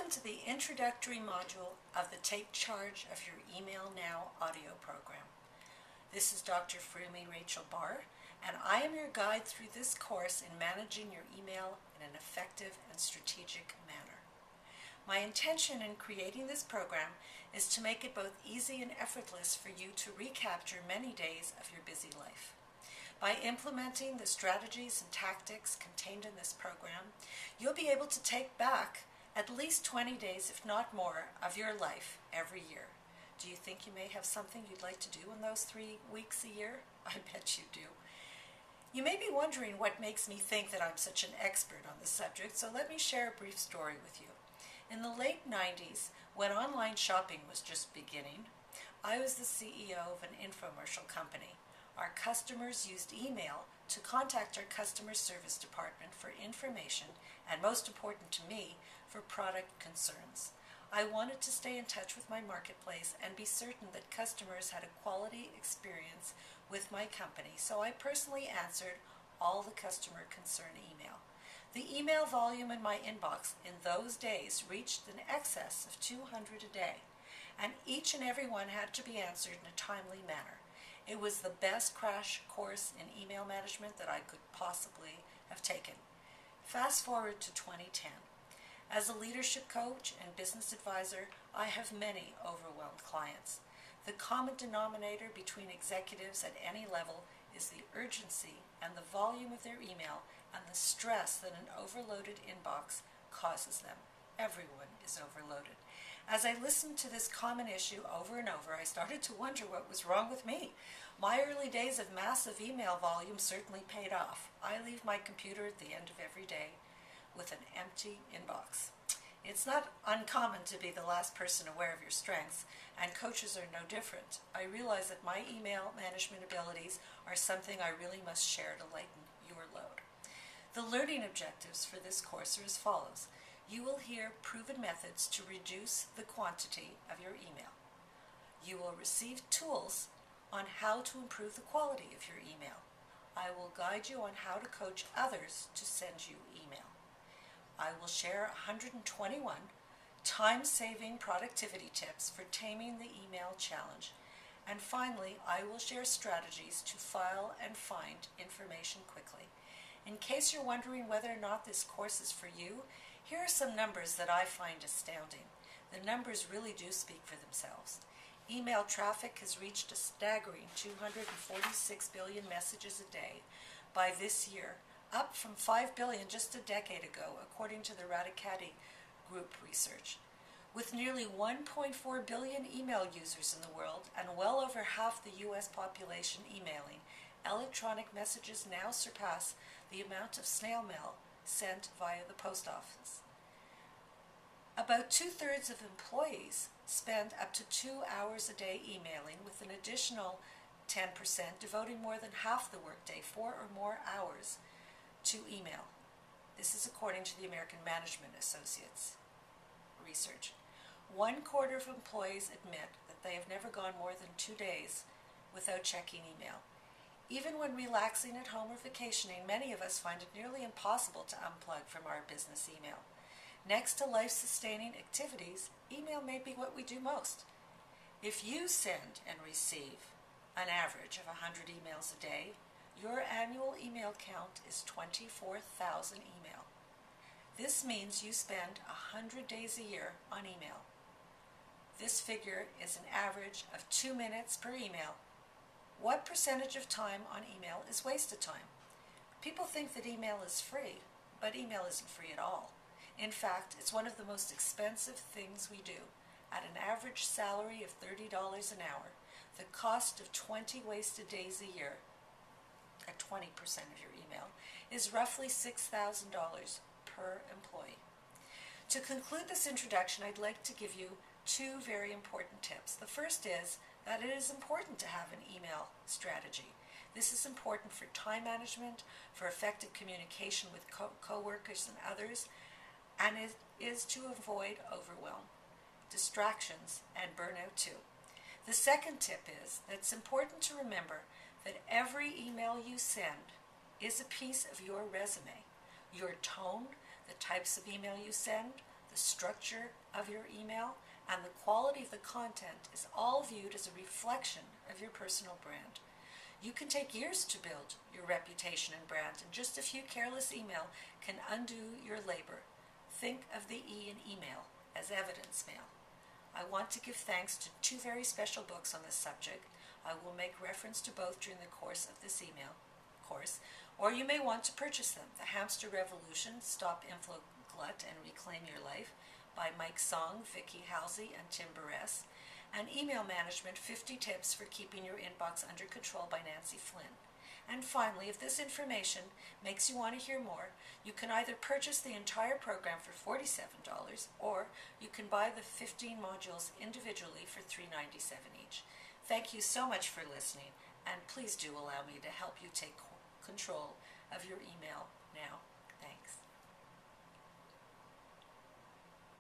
Welcome to the introductory module of the Take Charge of Your Email Now audio program. This is Dr. Furumi Rachel Barr, and I am your guide through this course in managing your email in an effective and strategic manner. My intention in creating this program is to make it both easy and effortless for you to recapture many days of your busy life. By implementing the strategies and tactics contained in this program, you'll be able to take back at least 20 days, if not more, of your life every year. Do you think you may have something you'd like to do in those 3 weeks a year? I bet you do. You may be wondering what makes me think that I'm such an expert on the subject, so let me share a brief story with you. In the late 90s, when online shopping was just beginning, I was the CEO of an infomercial company. Our customers used email to contact our customer service department for information, and most important to me, for product concerns. I wanted to stay in touch with my marketplace and be certain that customers had a quality experience with my company, so I personally answered all the customer concern email. The email volume in my inbox in those days reached an excess of 200 a day, and each and every one had to be answered in a timely manner. It was the best crash course in email management that I could possibly have taken. Fast forward to 2010. As a leadership coach and business advisor, I have many overwhelmed clients. The common denominator between executives at any level is the urgency and the volume of their email and the stress that an overloaded inbox causes them. Everyone is overloaded. As I listened to this common issue over and over, I started to wonder what was wrong with me. My early days of massive email volume certainly paid off. I leave my computer at the end of every day with an empty inbox. It's not uncommon to be the last person aware of your strengths, and coaches are no different. I realize that my email management abilities are something I really must share to lighten your load. The learning objectives for this course are as follows. You will hear proven methods to reduce the quantity of your email. You will receive tools on how to improve the quality of your email. I will guide you on how to coach others to send you email. I will share 121 time-saving productivity tips for taming the email challenge. And finally, I will share strategies to file and find information quickly. In case you're wondering whether or not this course is for you, here are some numbers that I find astounding. The numbers really do speak for themselves. Email traffic has reached a staggering 246 billion messages a day by this year, up from 5 billion just a decade ago, according to the Radicati Group research. With nearly 1.4 billion email users in the world and well over half the U.S. population emailing, electronic messages now surpass the amount of snail mail sent via the post office. About 2/3 of employees spend up to 2 hours a day emailing, with an additional 10% devoting more than half the workday, 4 or more hours, to email. This is according to the American Management Associates research. 1/4 of employees admit that they have never gone more than 2 days without checking email. Even when relaxing at home or vacationing, many of us find it nearly impossible to unplug from our business email. Next to life-sustaining activities, email may be what we do most. If you send and receive an average of 100 emails a day, your annual email count is 24,000 email. This means you spend 100 days a year on email. This figure is an average of 2 minutes per email. What percentage of time on email is wasted time? People think that email is free, but email isn't free at all. In fact, it's one of the most expensive things we do. At an average salary of $30 an hour, the cost of 20 wasted days a year, at 20% of your email, is roughly $6,000 per employee. To conclude this introduction, I'd like to give you 2 very important tips. The first is that it is important to have an email strategy. This is important for time management, for effective communication with co-workers and others, and it is to avoid overwhelm, distractions, and burnout too. The second tip is that it's important to remember that every email you send is a piece of your resume. Your tone, the types of email you send, the structure of your email, and the quality of the content is all viewed as a reflection of your personal brand. You can take years to build your reputation and brand, and just a few careless email can undo your labor. Think of the E in email as evidence mail. I want to give thanks to two very special books on this subject. I will make reference to both during the course of this email course, or you may want to purchase them. The Hamster Revolution, Stop Inflow Glut and Reclaim Your Life by Mike Song, Vicky Halsey, and Tim Burress, and Email Management, 50 Tips for Keeping Your Inbox Under Control by Nancy Flynn. And finally, if this information makes you want to hear more, you can either purchase the entire program for $47, or you can buy the 15 modules individually for $3.97 each. Thank you so much for listening, and please do allow me to help you take control of your email now.